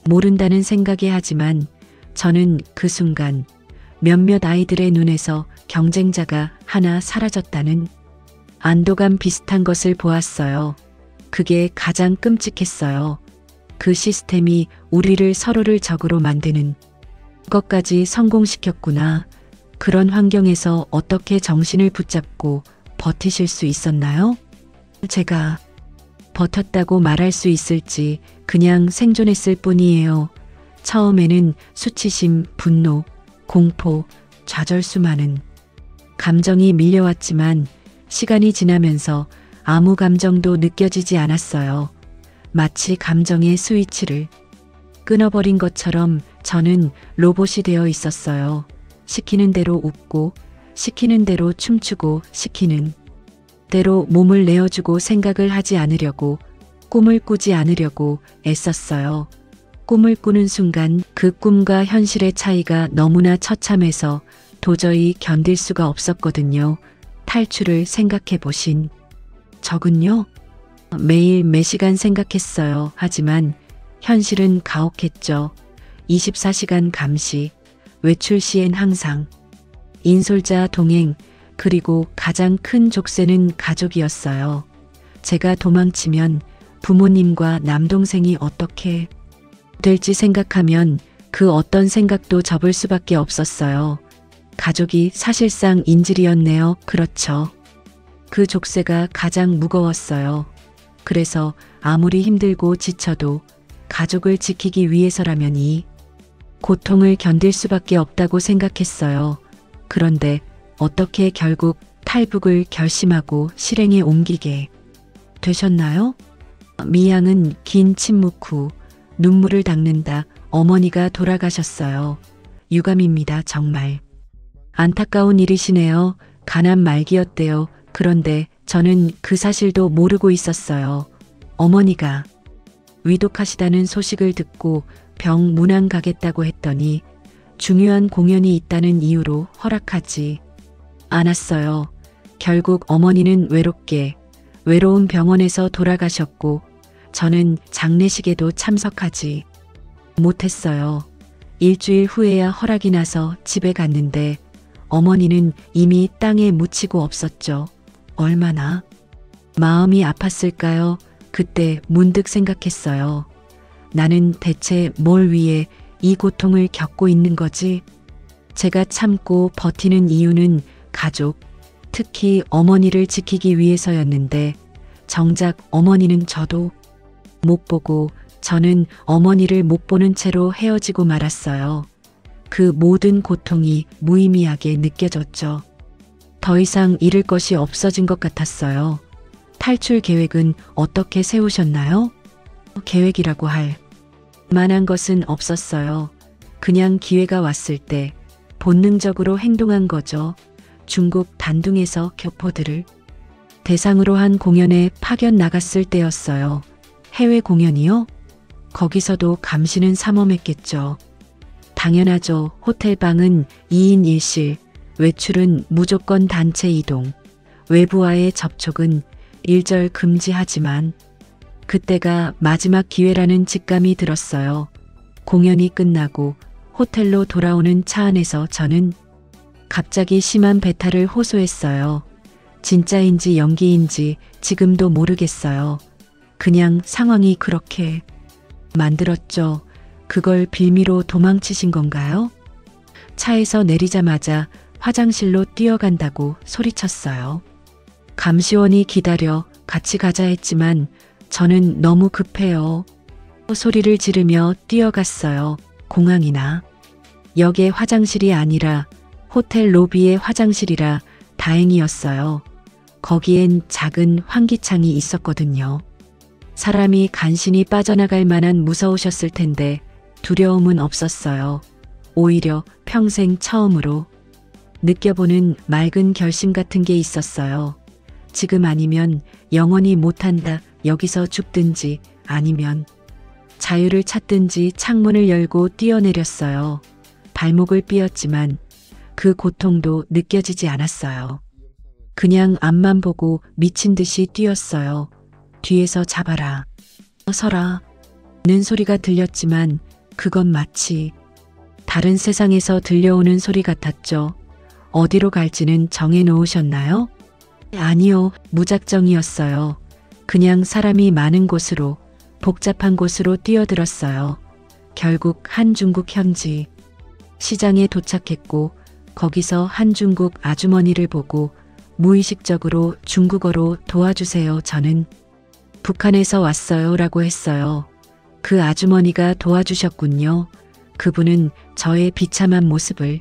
모른다는 생각이 하지만 저는 그 순간 몇몇 아이들의 눈에서 경쟁자가 하나 사라졌다는 안도감 비슷한 것을 보았어요. 그게 가장 끔찍했어요. 그 시스템이 우리를 서로를 적으로 만드는 것까지 성공시켰구나. 그런 환경에서 어떻게 정신을 붙잡고 버티실 수 있었나요? 제가 버텼다고 말할 수 있을지 그냥 생존했을 뿐이에요. 처음에는 수치심, 분노, 공포, 좌절 수많은 감정이 밀려왔지만 시간이 지나면서 아무 감정도 느껴지지 않았어요. 마치 감정의 스위치를 끊어버린 것처럼 저는 로봇이 되어 있었어요. 시키는 대로 웃고, 시키는 대로 춤추고, 시키는 대로 몸을 내어주고 생각을 하지 않으려고, 꿈을 꾸지 않으려고 애썼어요. 꿈을 꾸는 순간 그 꿈과 현실의 차이가 너무나 처참해서 도저히 견딜 수가 없었거든요. 탈출을 생각해 보신 적은요? 매일 매시간 생각했어요. 하지만 현실은 가혹했죠. 24시간 감시, 외출 시엔 항상 인솔자 동행, 그리고 가장 큰 족쇄는 가족이었어요. 제가 도망치면 부모님과 남동생이 어떻게 될지 생각하면 그 어떤 생각도 접을 수밖에 없었어요. 가족이 사실상 인질이었네요. 그렇죠. 그 족쇄가 가장 무거웠어요. 그래서 아무리 힘들고 지쳐도 가족을 지키기 위해서라면 이 고통을 견딜 수밖에 없다고 생각했어요. 그런데 어떻게 결국 탈북을 결심하고 실행에 옮기게 되셨나요? 미양은 긴 침묵 후 눈물을 닦는다. 어머니가 돌아가셨어요. 유감입니다. 정말 안타까운 일이시네요. 가난 말기였대요. 그런데 저는 그 사실도 모르고 있었어요. 어머니가 위독하시다는 소식을 듣고 병 문안 가겠다고 했더니 중요한 공연이 있다는 이유로 허락하지 않았어요. 결국 어머니는 외로운 병원에서 돌아가셨고 저는 장례식에도 참석하지 못했어요. 일주일 후에야 허락이 나서 집에 갔는데 어머니는 이미 땅에 묻히고 없었죠. 얼마나 마음이 아팠을까요? 그때 문득 생각했어요. 나는 대체 뭘 위해 이 고통을 겪고 있는 거지? 제가 참고 버티는 이유는 가족, 특히 어머니를 지키기 위해서였는데 정작 어머니는 저도 못 보고 저는 어머니를 못 보는 채로 헤어지고 말았어요. 그 모든 고통이 무의미하게 느껴졌죠. 더 이상 잃을 것이 없어진 것 같았어요. 탈출 계획은 어떻게 세우셨나요? 계획이라고 할 만한 것은 없었어요. 그냥 기회가 왔을 때 본능적으로 행동한 거죠. 중국 단둥에서 교포들을 대상으로 한 공연에 파견 나갔을 때였어요. 해외 공연이요? 거기서도 감시는 삼엄했겠죠. 당연하죠. 호텔 방은 2인 1실, 외출은 무조건 단체 이동, 외부와의 접촉은 일절 금지하지만 그때가 마지막 기회라는 직감이 들었어요. 공연이 끝나고 호텔로 돌아오는 차 안에서 저는 갑자기 심한 배탈을 호소했어요. 진짜인지 연기인지 지금도 모르겠어요. 그냥 상황이 그렇게 만들었죠. 그걸 빌미로 도망치신 건가요? 차에서 내리자마자 화장실로 뛰어간다고 소리쳤어요. 감시원이 기다려 같이 가자 했지만 저는 너무 급해요. 소리를 지르며 뛰어갔어요. 공항이나 역의 화장실이 아니라 호텔 로비의 화장실이라 다행이었어요. 거기엔 작은 환기창이 있었거든요. 사람이 간신히 빠져나갈 만한 무서우셨을 텐데 두려움은 없었어요. 오히려 평생 처음으로 느껴보는 맑은 결심 같은 게 있었어요. 지금 아니면 영원히 못한다. 여기서 죽든지 아니면 자유를 찾든지. 창문을 열고 뛰어내렸어요. 발목을 삐었지만 그 고통도 느껴지지 않았어요. 그냥 앞만 보고 미친 듯이 뛰었어요. 뒤에서 잡아라. 서라. 는 소리가 들렸지만 그건 마치 다른 세상에서 들려오는 소리 같았죠. 어디로 갈지는 정해 놓으셨나요? 아니요, 무작정이었어요. 그냥 사람이 많은 곳으로, 복잡한 곳으로 뛰어들었어요. 결국 한중국 현지 시장에 도착했고 거기서 한중국 아주머니를 보고 무의식적으로 중국어로 도와주세요. 저는 북한에서 왔어요 라고 했어요. 그 아주머니가 도와주셨군요. 그분은 저의 비참한 모습을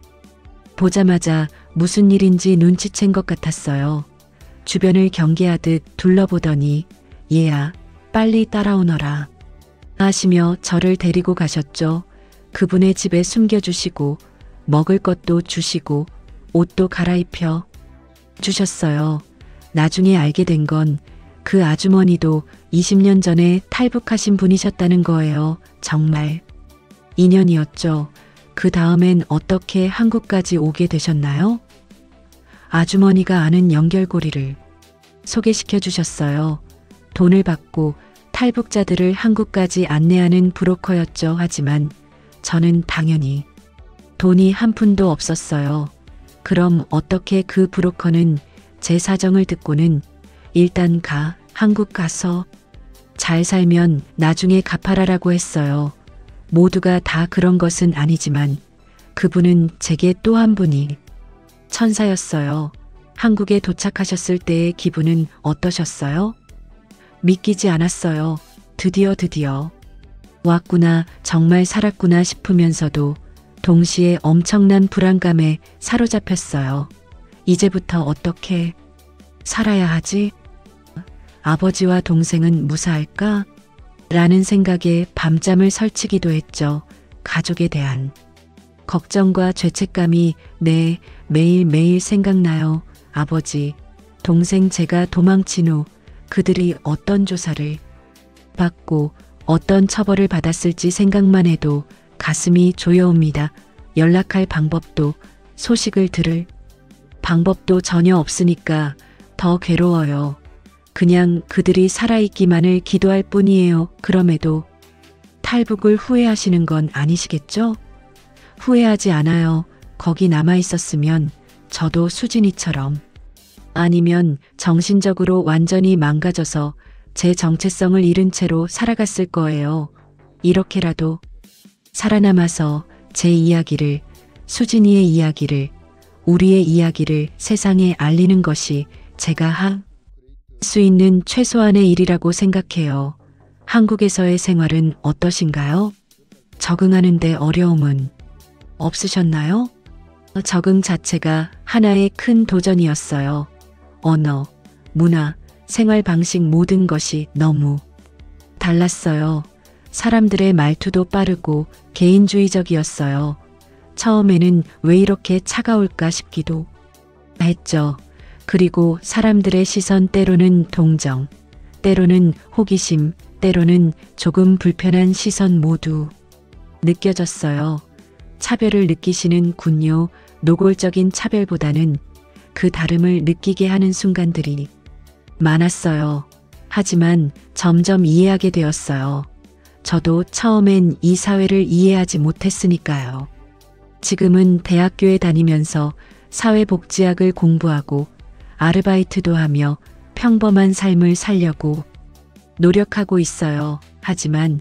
보자마자 무슨 일인지 눈치챈 것 같았어요. 주변을 경계하듯 둘러보더니 얘야 빨리 따라오너라 하시며 저를 데리고 가셨죠. 그분의 집에 숨겨주시고 먹을 것도 주시고 옷도 갈아입혀 주셨어요. 나중에 알게 된 건 그 아주머니도 20년 전에 탈북하신 분이셨다는 거예요. 정말 인연이었죠. 그 다음엔 어떻게 한국까지 오게 되셨나요? 아주머니가 아는 연결고리를 소개시켜 주셨어요. 돈을 받고 탈북자들을 한국까지 안내하는 브로커였죠. 하지만 저는 당연히 돈이 한 푼도 없었어요. 그럼 어떻게 그 브로커는 제 사정을 듣고는 일단 한국 가서 잘 살면 나중에 갚아라라고 했어요. 모두가 다 그런 것은 아니지만 그분은 제게 또 한 분이 천사였어요. 한국에 도착하셨을 때의 기분은 어떠셨어요? 믿기지 않았어요. 드디어 왔구나, 정말 살았구나 싶으면서도 동시에 엄청난 불안감에 사로잡혔어요. 이제부터 어떻게 살아야 하지? 아버지와 동생은 무사할까? 라는 생각에 밤잠을 설치기도 했죠. 가족에 대한 걱정과 죄책감이 매일매일 생각나요. 아버지, 동생 제가 도망친 후 그들이 어떤 조사를 받고 어떤 처벌을 받았을지 생각만 해도 가슴이 조여옵니다. 연락할 방법도 소식을 들을 방법도 전혀 없으니까 더 괴로워요. 그냥 그들이 살아있기만을 기도할 뿐이에요. 그럼에도 탈북을 후회하시는 건 아니시겠죠? 후회하지 않아요. 거기 남아있었으면 저도 수진이처럼 아니면 정신적으로 완전히 망가져서 제 정체성을 잃은 채로 살아갔을 거예요. 이렇게라도 살아남아서 제 이야기를, 수진이의 이야기를, 우리의 이야기를 세상에 알리는 것이 제가 할 수 있는 최소한의 일이라고 생각해요. 한국에서의 생활은 어떠신가요? 적응하는데 어려움은 없으셨나요? 적응 자체가 하나의 큰 도전이었어요. 언어, 문화, 생활 방식 모든 것이 너무 달랐어요. 사람들의 말투도 빠르고 개인주의적이었어요. 처음에는 왜 이렇게 차가울까 싶기도 했죠. 그리고 사람들의 시선, 때로는 동정, 때로는 호기심, 때로는 조금 불편한 시선 모두 느껴졌어요. 차별을 느끼시는 군요. 노골적인 차별보다는 그 다름을 느끼게 하는 순간들이 많았어요. 하지만 점점 이해하게 되었어요. 저도 처음엔 이 사회를 이해하지 못했으니까요. 지금은 대학교에 다니면서 사회복지학을 공부하고 아르바이트도 하며 평범한 삶을 살려고 노력하고 있어요. 하지만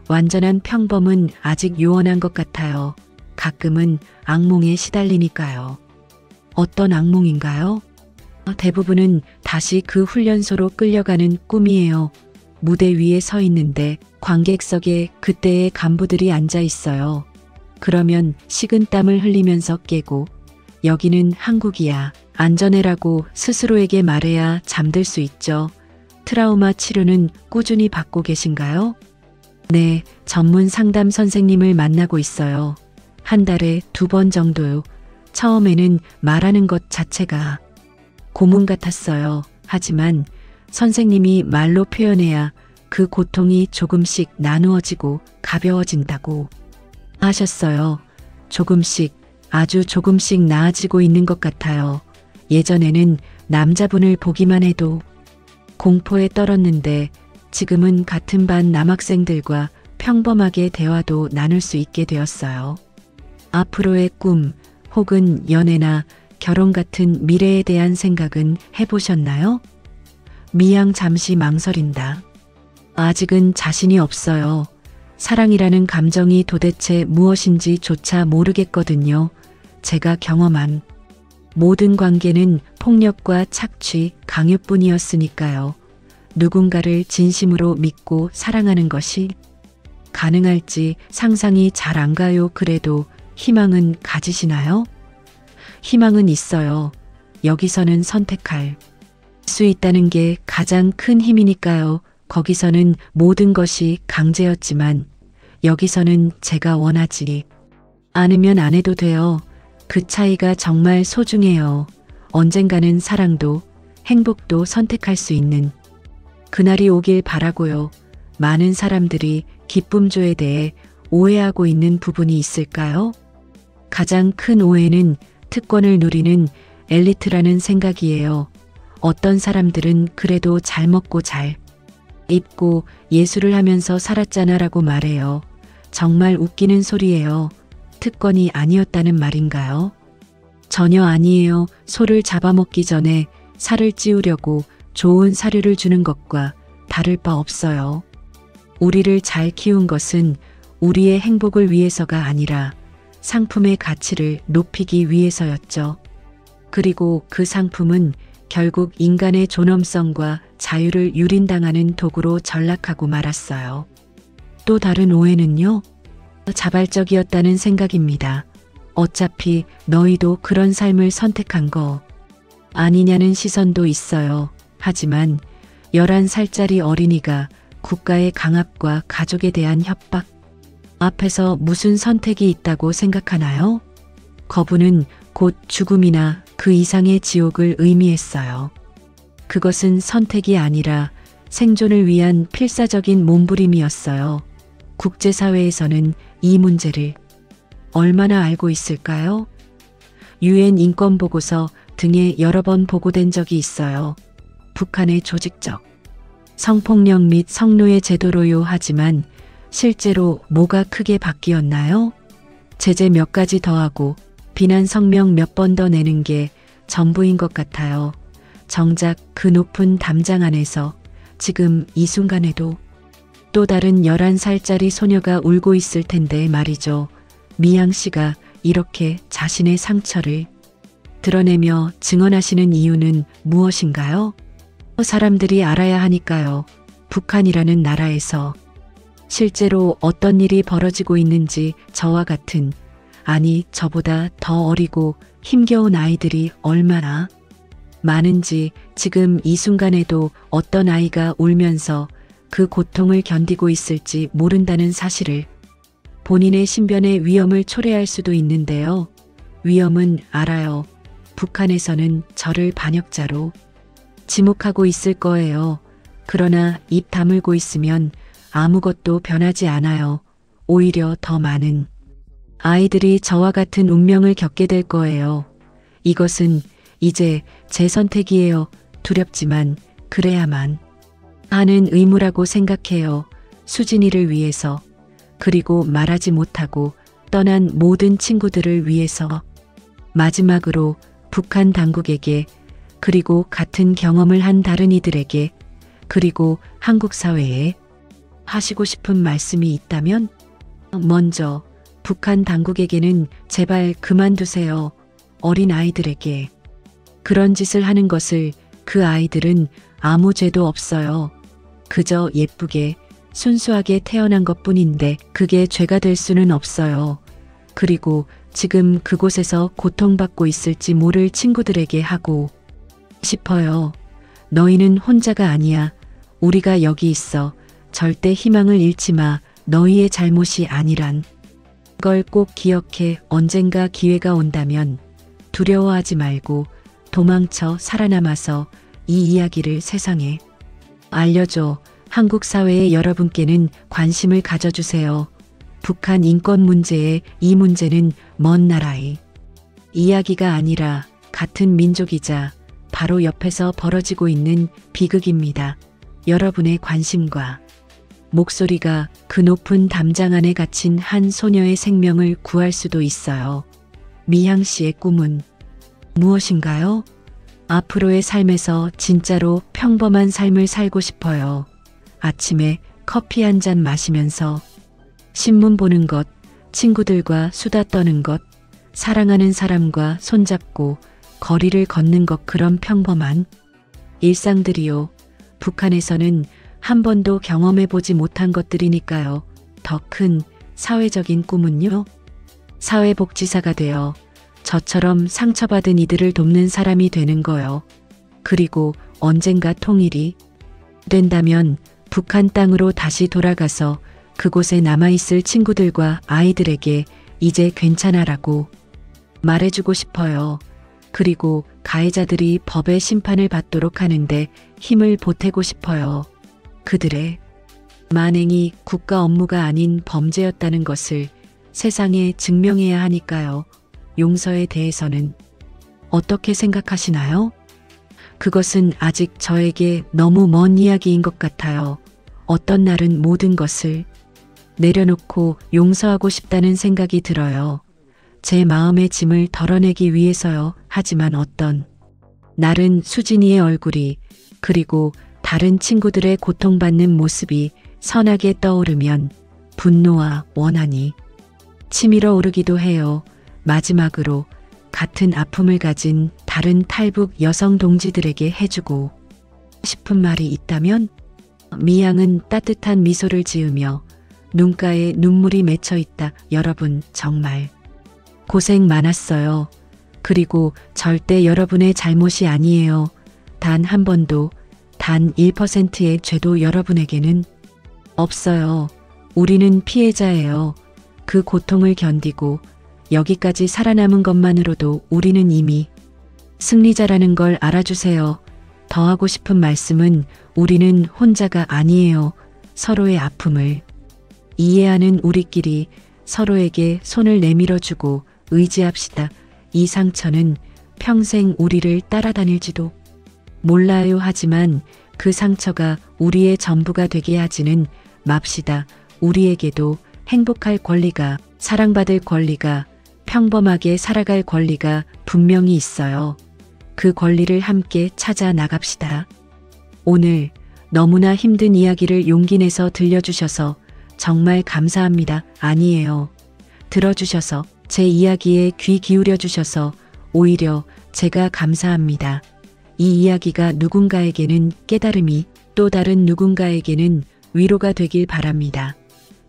완전한 평범은 아직 요원한 것 같아요. 가끔은 악몽에 시달리니까요. 어떤 악몽인가요? 대부분은 다시 그 훈련소로 끌려가는 꿈이에요. 무대 위에 서 있는데 관객석에 그때의 간부들이 앉아 있어요. 그러면 식은땀을 흘리면서 깨고 여기는 한국이야. 안전해라고 스스로에게 말해야 잠들 수 있죠. 트라우마 치료는 꾸준히 받고 계신가요? 네, 전문 상담 선생님을 만나고 있어요. 한 달에 2번 정도요. 처음에는 말하는 것 자체가 고문 같았어요. 하지만 선생님이 말로 표현해야 그 고통이 조금씩 나누어지고 가벼워진다고 하셨어요. 조금씩, 아주 조금씩 나아지고 있는 것 같아요. 예전에는 남자분을 보기만 해도 공포에 떨었는데 지금은 같은 반 남학생들과 평범하게 대화도 나눌 수 있게 되었어요. 앞으로의 꿈 혹은 연애나 결혼 같은 미래에 대한 생각은 해보셨나요? 미양 잠시 망설인다. 아직은 자신이 없어요. 사랑이라는 감정이 도대체 무엇인지조차 모르겠거든요. 제가 경험한 모든 관계는 폭력과 착취, 강요뿐이었으니까요. 누군가를 진심으로 믿고 사랑하는 것이 가능할지 상상이 잘 안 가요. 그래도 희망은 가지시나요? 희망은 있어요. 여기서는 선택할 수 있다는 게 가장 큰 힘이니까요. 거기서는 모든 것이 강제였지만 여기서는 제가 원하지 않으면 안 해도 돼요. 그 차이가 정말 소중해요. 언젠가는 사랑도 행복도 선택할 수 있는 그날이 오길 바라고요. 많은 사람들이 기쁨조에 대해 오해하고 있는 부분이 있을까요? 가장 큰 오해는 특권을 누리는 엘리트라는 생각이에요. 어떤 사람들은 그래도 잘 먹고 잘 입고 예술을 하면서 살았잖아라고 말해요. 정말 웃기는 소리예요. 특권이 아니었다는 말인가요? 전혀 아니에요. 소를 잡아먹기 전에 살을 찌우려고 좋은 사료를 주는 것과 다를 바 없어요. 우리를 잘 키운 것은 우리의 행복을 위해서가 아니라 상품의 가치를 높이기 위해서였죠. 그리고 그 상품은 결국 인간의 존엄성과 자유를 유린당하는 도구로 전락하고 말았어요. 또 다른 오해는요? 자발적이었다는 생각입니다. 어차피 너희도 그런 삶을 선택한 거 아니냐는 시선도 있어요. 하지만 11살짜리 어린이가 국가의 강압과 가족에 대한 협박 앞에서 무슨 선택이 있다고 생각하나요? 거부는 곧 죽음이나 그 이상의 지옥을 의미했어요. 그것은 선택이 아니라 생존을 위한 필사적인 몸부림이었어요. 국제사회에서는 이 문제를 얼마나 알고 있을까요? 유엔 인권보고서 등에 여러 번 보고된 적이 있어요. 북한의 조직적 성폭력 및 성노예 제도로요. 하지만 실제로 뭐가 크게 바뀌었나요? 제재 몇 가지 더하고 비난 성명 몇 번 더 내는 게 전부인 것 같아요. 정작 그 높은 담장 안에서 지금 이 순간에도 또 다른 11살짜리 소녀가 울고 있을 텐데 말이죠. 미양 씨가 이렇게 자신의 상처를 드러내며 증언하시는 이유는 무엇인가요? 사람들이 알아야 하니까요. 북한이라는 나라에서 실제로 어떤 일이 벌어지고 있는지 저와 같은, 아니 저보다 더 어리고 힘겨운 아이들이 얼마나 많은지, 지금 이 순간에도 어떤 아이가 울면서 그 고통을 견디고 있을지 모른다는 사실을, 본인의 신변의 위험을 초래할 수도 있는데요. 위험은 알아요. 북한에서는 저를 반역자로 지목하고 있을 거예요. 그러나 입 다물고 있으면 아무것도 변하지 않아요. 오히려 더 많은 아이들이 저와 같은 운명을 겪게 될 거예요. 이것은 이제 제 선택이에요. 두렵지만 그래야만 하는 의무라고 생각해요. 수진이를 위해서, 그리고 말하지 못하고 떠난 모든 친구들을 위해서. 마지막으로 북한 당국에게 그리고 같은 경험을 한 다른 이들에게, 그리고 한국 사회에 하시고 싶은 말씀이 있다면? 먼저 북한 당국에게는 제발 그만두세요. 어린 아이들에게 그런 짓을 하는 것을, 그 아이들은 아무 죄도 없어요. 그저 예쁘게 순수하게 태어난 것뿐인데 그게 죄가 될 수는 없어요. 그리고 지금 그곳에서 고통받고 있을지 모를 친구들에게 하고 싶어요. 너희는 혼자가 아니야. 우리가 여기 있어. 절대 희망을 잃지 마. 너희의 잘못이 아니란 걸 꼭 기억해. 언젠가 기회가 온다면 두려워하지 말고 도망쳐 살아남아서 이 이야기를 세상에 알려줘. 한국 사회의 여러분께는 관심을 가져주세요. 북한 인권 문제에, 이 문제는 먼 나라의 이야기가 아니라 같은 민족이자 바로 옆에서 벌어지고 있는 비극입니다. 여러분의 관심과 목소리가 그 높은 담장 안에 갇힌 한 소녀의 생명을 구할 수도 있어요. 미향 씨의 꿈은 무엇인가요? 앞으로의 삶에서 진짜로 평범한 삶을 살고 싶어요. 아침에 커피 한 잔 마시면서 신문 보는 것, 친구들과 수다 떠는 것, 사랑하는 사람과 손잡고 거리를 걷는 것, 그런 평범한 일상들이요. 북한에서는 한 번도 경험해보지 못한 것들이니까요. 더 큰 사회적인 꿈은요? 사회복지사가 되어 저처럼 상처받은 이들을 돕는 사람이 되는 거요. 그리고 언젠가 통일이 된다면 북한 땅으로 다시 돌아가서 그곳에 남아있을 친구들과 아이들에게 이제 괜찮아라고 말해주고 싶어요. 그리고 가해자들이 법의 심판을 받도록 하는데 힘을 보태고 싶어요. 그들의 만행이 국가 업무가 아닌 범죄였다는 것을 세상에 증명해야 하니까요. 용서에 대해서는 어떻게 생각하시나요? 그것은 아직 저에게 너무 먼 이야기인 것 같아요. 어떤 날은 모든 것을 내려놓고 용서하고 싶다는 생각이 들어요. 제 마음의 짐을 덜어내기 위해서요. 하지만 어떤 날은 수진이의 얼굴이, 그리고 다른 친구들의 고통받는 모습이 선하게 떠오르면 분노와 원한이 치밀어 오르기도 해요. 마지막으로 같은 아픔을 가진 다른 탈북 여성 동지들에게 해주고 싶은 말이 있다면? 미향은 따뜻한 미소를 지으며 눈가에 눈물이 맺혀 있다. 여러분 정말 고생 많았어요. 그리고 절대 여러분의 잘못이 아니에요. 단 한 번도, 단 1%의 죄도 여러분에게는 없어요. 우리는 피해자예요. 그 고통을 견디고 여기까지 살아남은 것만으로도 우리는 이미 승리자라는 걸 알아주세요. 더 하고 싶은 말씀은 우리는 혼자가 아니에요. 서로의 아픔을 이해하는 우리끼리 서로에게 손을 내밀어주고 의지합시다. 이 상처는 평생 우리를 따라다닐지도 몰라요. 하지만 그 상처가 우리의 전부가 되게 하지는 맙시다. 우리에게도 행복할 권리가, 사랑받을 권리가, 평범하게 살아갈 권리가 분명히 있어요. 그 권리를 함께 찾아 나갑시다. 오늘 너무나 힘든 이야기를 용기 내서 들려주셔서 정말 감사합니다. 아니에요. 들어주셔서, 제 이야기에 귀 기울여 주셔서 오히려 제가 감사합니다. 이 이야기가 누군가에게는 깨달음이, 또 다른 누군가에게는 위로가 되길 바랍니다.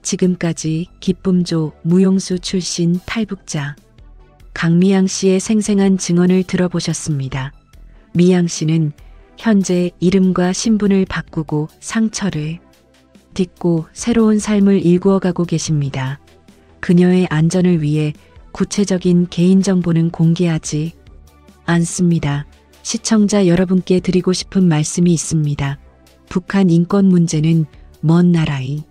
지금까지 기쁨조 무용수 출신 탈북자 강미향 씨의 생생한 증언을 들어보셨습니다. 미향 씨는 현재 이름과 신분을 바꾸고 상처를 딛고 새로운 삶을 일구어가고 계십니다. 그녀의 안전을 위해 구체적인 개인정보는 공개하지 않습니다. 시청자 여러분께 드리고 싶은 말씀이 있습니다. 북한 인권 문제는 먼 나라의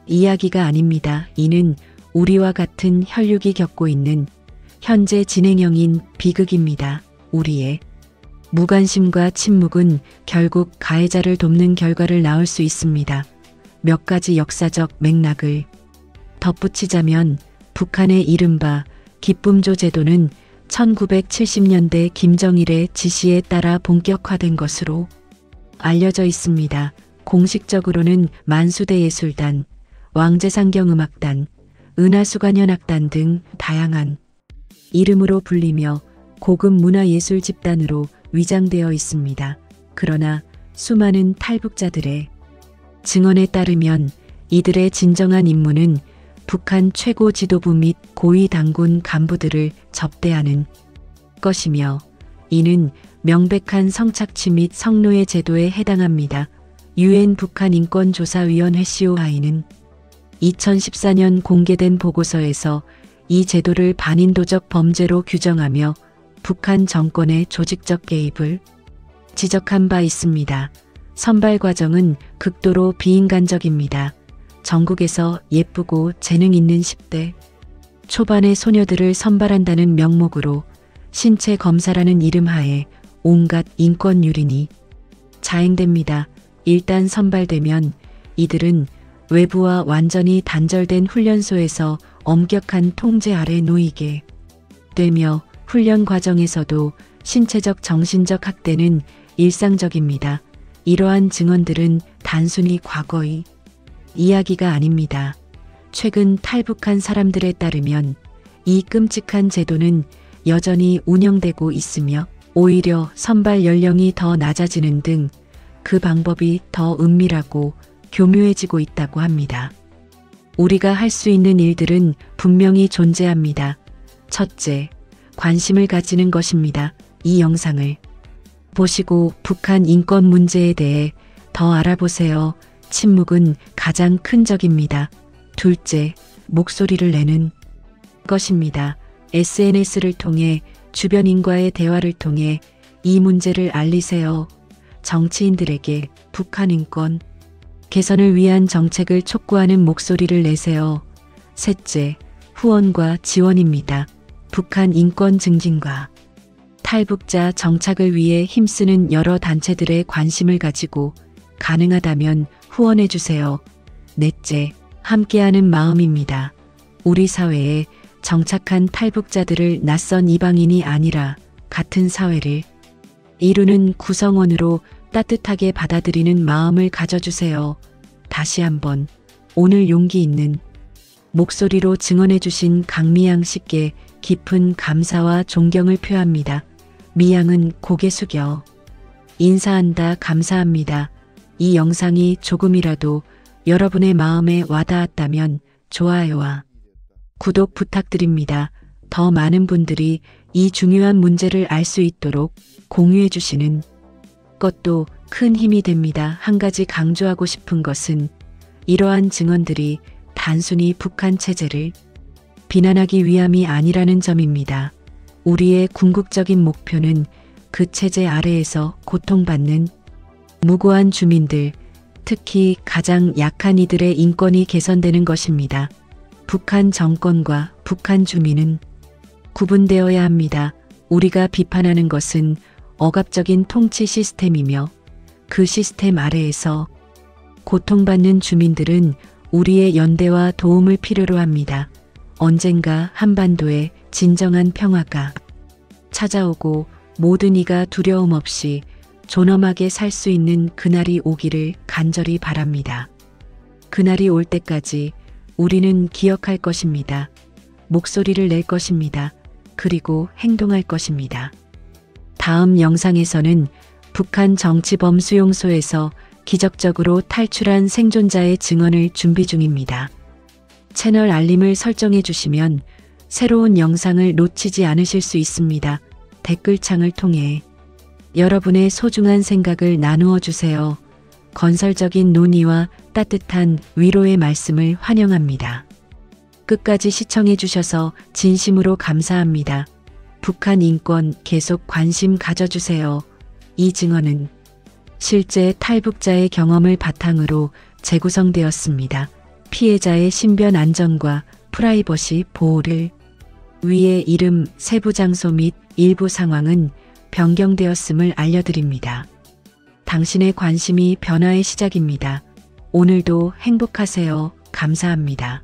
이야기가 아닙니다. 이는 우리와 같은 혈육이 겪고 있는 현재 진행형인 비극입니다. 우리의 무관심과 침묵은 결국 가해자를 돕는 결과를 낳을 수 있습니다. 몇 가지 역사적 맥락을 덧붙이자면 북한의 이른바 기쁨조 제도는 1970년대 김정일의 지시에 따라 본격화된 것으로 알려져 있습니다. 공식적으로는 만수대예술단, 왕제상경음악단, 은하수관현악단 등 다양한 이름으로 불리며 고급 문화예술 집단으로 위장되어 있습니다. 그러나 수많은 탈북자들의 증언에 따르면 이들의 진정한 임무는 북한 최고 지도부 및 고위 당군 간부들을 접대하는 것이며 이는 명백한 성착취 및 성노예 제도에 해당합니다. UN 북한인권조사위원회 COI는 2014년 공개된 보고서에서 이 제도를 반인도적 범죄로 규정하며 북한 정권의 조직적 개입을 지적한 바 있습니다. 선발 과정은 극도로 비인간적입니다. 전국에서 예쁘고 재능 있는 10대 초반의 소녀들을 선발한다는 명목으로 신체 검사라는 이름 하에 온갖 인권 유린이 자행됩니다. 일단 선발되면 이들은 외부와 완전히 단절된 훈련소에서 엄격한 통제 아래 놓이게 되며 훈련 과정에서도 신체적 정신적 학대는 일상적입니다. 이러한 증언들은 단순히 과거의 이야기가 아닙니다. 최근 탈북한 사람들에 따르면 이 끔찍한 제도는 여전히 운영되고 있으며 오히려 선발 연령이 더 낮아지는 등 그 방법이 더 은밀하고 교묘해지고 있다고 합니다. 우리가 할 수 있는 일들은 분명히 존재합니다. 첫째, 관심을 가지는 것입니다. 이 영상을 보시고 북한 인권 문제에 대해 더 알아보세요. 침묵은 가장 큰 적입니다. 둘째, 목소리를 내는 것입니다. SNS를 통해 주변인과의 대화를 통해 이 문제를 알리세요. 정치인들에게 북한 인권 개선을 위한 정책을 촉구하는 목소리를 내세요. 셋째, 후원과 지원입니다. 북한 인권 증진과 탈북자 정착을 위해 힘쓰는 여러 단체들의 관심을 가지고 가능하다면 후원해 주세요. 넷째, 함께하는 마음입니다. 우리 사회에 정착한 탈북자들을 낯선 이방인이 아니라 같은 사회를 이루는 구성원으로 따뜻하게 받아들이는 마음을 가져주세요. 다시 한번 오늘 용기 있는 목소리로 증언해 주신 강미양 씨께 깊은 감사와 존경을 표합니다. 미양은 고개 숙여 인사한다. 감사합니다. 이 영상이 조금이라도 여러분의 마음에 와닿았다면 좋아요와 구독 부탁드립니다. 더 많은 분들이 이 중요한 문제를 알 수 있도록 공유해 주시는 것도 큰 힘이 됩니다. 한 가지 강조하고 싶은 것은 이러한 증언들이 단순히 북한 체제를 비난하기 위함이 아니라는 점입니다. 우리의 궁극적인 목표는 그 체제 아래에서 고통받는 무고한 주민들, 특히 가장 약한 이들의 인권이 개선되는 것입니다. 북한 정권과 북한 주민은 구분되어야 합니다. 우리가 비판하는 것은 억압적인 통치 시스템이며 그 시스템 아래에서 고통받는 주민들은 우리의 연대와 도움을 필요로 합니다. 언젠가 한반도에 진정한 평화가 찾아오고 모든 이가 두려움 없이 존엄하게 살 수 있는 그날이 오기를 간절히 바랍니다. 그날이 올 때까지 우리는 기억할 것입니다. 목소리를 낼 것입니다. 그리고 행동할 것입니다. 다음 영상에서는 북한 정치범 수용소에서 기적적으로 탈출한 생존자의 증언을 준비 중입니다. 채널 알림을 설정해 주시면 새로운 영상을 놓치지 않으실 수 있습니다. 댓글창을 통해 여러분의 소중한 생각을 나누어 주세요. 건설적인 논의와 따뜻한 위로의 말씀을 환영합니다. 끝까지 시청해 주셔서 진심으로 감사합니다. 북한 인권 계속 관심 가져주세요. 이 증언은 실제 탈북자의 경험을 바탕으로 재구성되었습니다. 피해자의 신변 안전과 프라이버시 보호를 위해 이름, 세부 장소 및 일부 상황은 변경되었음을 알려드립니다. 당신의 관심이 변화의 시작입니다. 오늘도 행복하세요. 감사합니다.